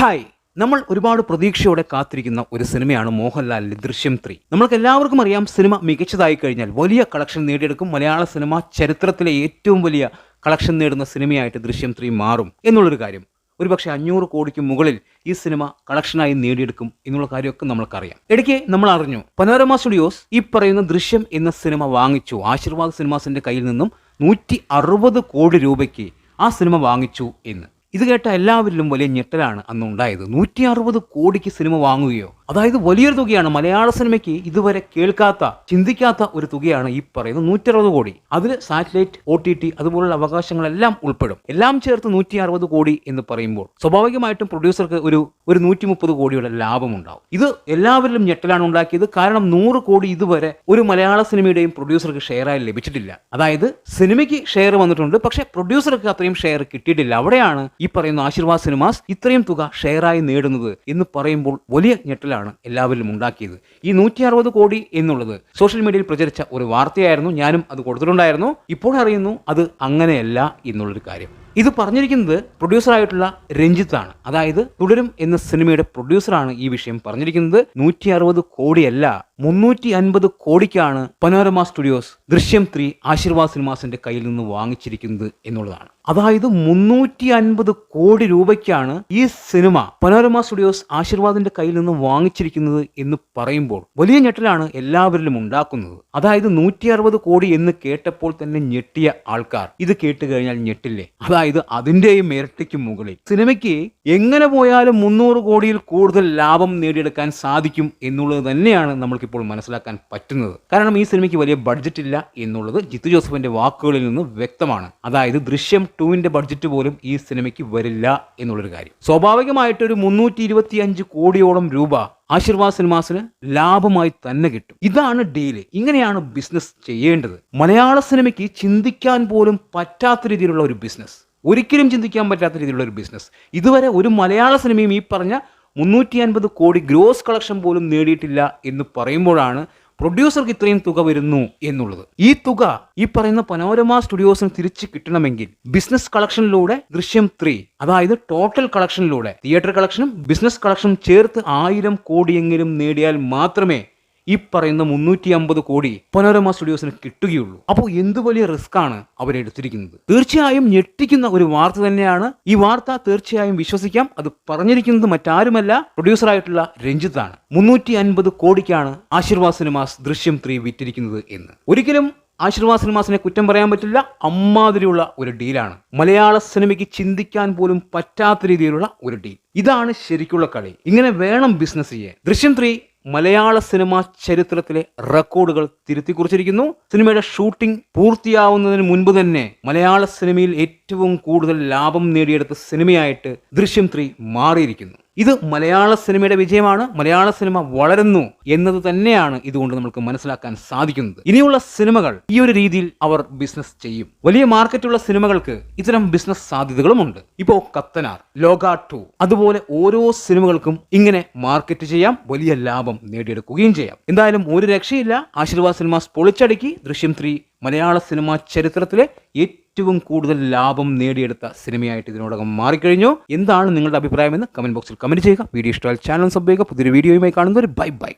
Hi, നമ്മൾ ഒരുപാട് പ്രതീക്ഷയോടെ കാത്തിരിക്കുന്ന ഒരു സിനിമയാണ് മോഹൻലാലിന്റെ ദൃശ്യം 3. നമ്മൾക്ക് എല്ലാവർക്കും അറിയാം, സിനിമ മികച്ചതായി കഴിഞ്ഞാൽ വലിയ കളക്ഷൻ നേടിയെടുക്കും. മലയാള സിനിമ ചരിത്രത്തിലെ ഏറ്റവും വലിയ കളക്ഷൻ നേടുന്ന സിനിമയായിട്ട് ദൃശ്യം 3 മാറും എന്നുള്ളൊരു കാര്യം. ഒരുപക്ഷെ 500 കോടിക്ക് മുകളിൽ ഈ സിനിമ കളക്ഷനായി നേടിയെടുക്കും എന്നുള്ള കാര്യമൊക്കെ നമ്മൾക്കറിയാം. ഇടയ്ക്ക് നമ്മൾ അറിഞ്ഞു, പനോരമ സ്റ്റുഡിയോസ് ഈ പറയുന്ന ദൃശ്യം എന്ന സിനിമ വാങ്ങിച്ചു. ആശീർവാദ് സിനിമാസിന്റെ കയ്യിൽ നിന്നും 160 കോടി രൂപയ്ക്ക് ആ സിനിമ വാങ്ങിച്ചു എന്ന്. ഇത് കേട്ട എല്ലാവരിലും വലിയ ഞെട്ടലാണ് അന്ന് ഉണ്ടായത്. 160 കോടിക്ക് സിനിമ വാങ്ങുകയോ? അതായത് വലിയൊരു തുകയാണ്. മലയാള സിനിമയ്ക്ക് ഇതുവരെ കേൾക്കാത്ത, ചിന്തിക്കാത്ത ഒരു തുകയാണ് ഈ പറയുന്ന 160 കോടി. അതിൽ സാറ്റലൈറ്റ്, OTT അതുപോലുള്ള അവകാശങ്ങളെല്ലാം ഉൾപ്പെടും. എല്ലാം ചേർത്ത് 160 കോടി എന്ന് പറയുമ്പോൾ സ്വാഭാവികമായിട്ടും പ്രൊഡ്യൂസർക്ക് ഒരു 130 കോടിയുടെ ലാഭമുണ്ടാവും. ഇത് എല്ലാവരിലും ഞെട്ടലാണ് ഉണ്ടാക്കിയത്. കാരണം 100 കോടി ഇതുവരെ ഒരു മലയാള സിനിമയുടെയും പ്രൊഡ്യൂസർക്ക് ഷെയറായി ലഭിച്ചിട്ടില്ല. അതായത് സിനിമയ്ക്ക് ഷെയർ വന്നിട്ടുണ്ട്, പക്ഷെ പ്രൊഡ്യൂസർക്ക് അത്രയും ഷെയർ കിട്ടിയിട്ടില്ല. അവിടെയാണ് ഈ പറയുന്ന ആശീർവാദ് സിനിമാസ് ഇത്രയും തുക ഷെയറായി നേടുന്നത് എന്ന് പറയുമ്പോൾ വലിയ ഞെട്ടലാണ് എല്ലാവരിലും ഉണ്ടാക്കിയത്. ഈ 160 കോടി എന്നുള്ളത് സോഷ്യൽ മീഡിയയിൽ പ്രചരിച്ച ഒരു വാർത്തയായിരുന്നു. ഞാനും അത് കൊടുത്തിട്ടുണ്ടായിരുന്നു. ഇപ്പോൾ അറിയുന്നു അത് അങ്ങനെയല്ല എന്നുള്ളൊരു കാര്യം. ഇത് പറഞ്ഞിരിക്കുന്നത് പ്രൊഡ്യൂസറായിട്ടുള്ള രഞ്ജിത്താണ്. അതായത് തുടരും എന്ന സിനിമയുടെ പ്രൊഡ്യൂസറാണ് ഈ വിഷയം പറഞ്ഞിരിക്കുന്നത്. 160 കോടിയല്ല, 350 കോടിക്കാണ് പനോരമ സ്റ്റുഡിയോസ് ദൃശ്യം 3 ആശീർവാദ് സിനിമാസിന്റെ കയ്യിൽ നിന്ന് വാങ്ങിച്ചിരിക്കുന്നത് എന്നുള്ളതാണ്. അതായത് 350 കോടി രൂപയ്ക്കാണ് ഈ സിനിമ പനോരമ സ്റ്റുഡിയോസ് ആശീർവാദിന്റെ കയ്യിൽ നിന്ന് വാങ്ങിച്ചിരിക്കുന്നത് എന്ന് പറയുമ്പോൾ വലിയ ഞെട്ടലാണ് എല്ലാവരിലും ഉണ്ടാക്കുന്നത്. അതായത് 160 കോടി എന്ന് കേട്ടപ്പോൾ തന്നെ ഞെട്ടിയ ആൾക്കാർ ഇത് കേട്ട് കഴിഞ്ഞാൽ ഞെട്ടില്ലേ? അതായത് അതിന്റെയും ഇരട്ടിക്ക് മുകളിൽ സിനിമയ്ക്ക് എങ്ങനെ പോയാലും 300 കോടിയിൽ കൂടുതൽ ലാഭം നേടിയെടുക്കാൻ സാധിക്കും എന്നുള്ളത് തന്നെയാണ് നമ്മൾക്കിപ്പോൾ മനസ്സിലാക്കാൻ പറ്റുന്നത്. കാരണം ഈ സിനിമയ്ക്ക് വലിയ ബഡ്ജറ്റ് ഇല്ല എന്നുള്ളത് ജിത്തു ജോസഫിന്റെ വാക്കുകളിൽ നിന്ന് വ്യക്തമാണ്. അതായത് ദൃശ്യം 2ന്റെ ബഡ്ജറ്റ് പോലും ഈ സിനിമയ്ക്ക് വരില്ല എന്നുള്ളൊരു കാര്യം. സ്വാഭാവികമായിട്ടൊരു 325 കോടിയോളം രൂപ ആശീർവാദ് സിനിമാസിന് ലാഭമായി തന്നെ കിട്ടും. ഇതാണ് ഡീല്. ഇങ്ങനെയാണ് ബിസിനസ് ചെയ്യേണ്ടത്. മലയാള സിനിമയ്ക്ക് ചിന്തിക്കാൻ പോലും പറ്റാത്ത രീതിയിലുള്ള ഒരു ബിസിനസ്, ഒരിക്കലും ചിന്തിക്കാൻ പറ്റാത്ത രീതിയിലുള്ള ഒരു ബിസിനസ്. ഇതുവരെ ഒരു മലയാള സിനിമയും ഈ പറഞ്ഞ 350 കോടി ഗ്രോസ് കളക്ഷൻ പോലും നേടിയിട്ടില്ല എന്ന് പറയുമ്പോഴാണ് പ്രൊഡ്യൂസർക്ക് ഇത്രയും തുക വരുന്നു എന്നുള്ളത്. ഈ തുക ഈ പറയുന്ന പനോരമ സ്റ്റുഡിയോസിന് തിരിച്ച് കിട്ടണമെങ്കിൽ ബിസിനസ് കളക്ഷനിലൂടെ ദൃശ്യം 3, അതായത് ടോട്ടൽ കളക്ഷനിലൂടെ തിയേറ്റർ കളക്ഷനും ബിസിനസ് കളക്ഷനും ചേർത്ത് 1000 കോടിയെങ്കിലും നേടിയാൽ മാത്രമേ ഈ പറയുന്ന 350 കോടി പനോരമ സ്റ്റുഡിയോസിന് കിട്ടുകയുള്ളൂ. അപ്പോൾ എന്ത് വലിയ റിസ്ക് ആണ് അവരെടുത്തിരിക്കുന്നത്. തീർച്ചയായും ഞെട്ടിക്കുന്ന ഒരു വാർത്ത തന്നെയാണ്. ഈ വാർത്ത തീർച്ചയായും വിശ്വസിക്കാം. അത് പറഞ്ഞിരിക്കുന്നത് മറ്റാരുമല്ല, പ്രൊഡ്യൂസറായിട്ടുള്ള രഞ്ജിത്താണ്. 350 കോടിക്കാണ് ആശീർവാദ് സിനിമാസ് ദൃശ്യം 3 വിറ്റിരിക്കുന്നത് എന്ന്. ഒരിക്കലും ആശീർവാദ് സിനിമാസിനെ കുറ്റം പറയാൻ പറ്റില്ല. അമ്മാതിരിയുള്ള ഒരു ഡീലാണ്. മലയാള സിനിമയ്ക്ക് ചിന്തിക്കാൻ പോലും പറ്റാത്ത രീതിയിലുള്ള ഒരു ഡീൽ. ഇതാണ് ശരിക്കുള്ള കളി. ഇങ്ങനെ വേണം ബിസിനസ് ചെയ്യാൻ. ദൃശ്യം 3 മലയാള സിനിമാ ചരിത്രത്തിലെ റെക്കോർഡുകൾ തിരുത്തി കുറിച്ചിരിക്കുന്നു. സിനിമയുടെ ഷൂട്ടിംഗ് പൂർത്തിയാവുന്നതിന് മുൻപ് തന്നെ മലയാള സിനിമയിൽ ഏറ്റവും കൂടുതൽ ലാഭം നേടിയെടുത്ത സിനിമയായിട്ട് ദൃശ്യം 3 മാറിയിരിക്കുന്നു. ഇത് മലയാള സിനിമയുടെ വിജയമാണ്. മലയാള സിനിമ വളരുന്നു എന്നത് തന്നെയാണ് ഇതുകൊണ്ട് നമുക്ക് മനസ്സിലാക്കാൻ സാധിക്കുന്നത്. ഇനിയുള്ള സിനിമകൾ ഈ ഒരു രീതിയിൽ അവർ ബിസിനസ് ചെയ്യും. വലിയ മാർക്കറ്റുള്ള സിനിമകൾക്ക് ഇത്തരം ബിസിനസ് സാധ്യതകളുമുണ്ട്. ഇപ്പോ കത്തനാർ, ലോക 2 അതുപോലെ ഓരോ സിനിമകൾക്കും ഇങ്ങനെ മാർക്കറ്റ് ചെയ്യാം, വലിയ ലാഭം നേടിയെടുക്കുകയും ചെയ്യാം. എന്തായാലും ഒരു രക്ഷയില്ല. ആശീർവാദ് സിനിമാസ് പൊളിച്ചടുക്കി. ദൃശ്യം 3 മലയാള സിനിമാ ചരിത്രത്തിലെ ഏറ്റവും കൂടുതൽ ലാഭം നേടിയെടുത്ത സിനിമയായിട്ട് ഇതിനോടകം മാറിക്കഴിഞ്ഞു. എന്താണ് നിങ്ങളുടെ അഭിപ്രായമെന്ന് കമന്റ് ബോക്സിൽ കമന്റ് ചെയ്യുക. വീഡിയോ ഇഷ്ടമായാൽ ചാനൽ സബ് ചെയ്യുക. പുതിയൊരു വീഡിയോയുമായി കാണുന്നവർ ബൈ ബൈ.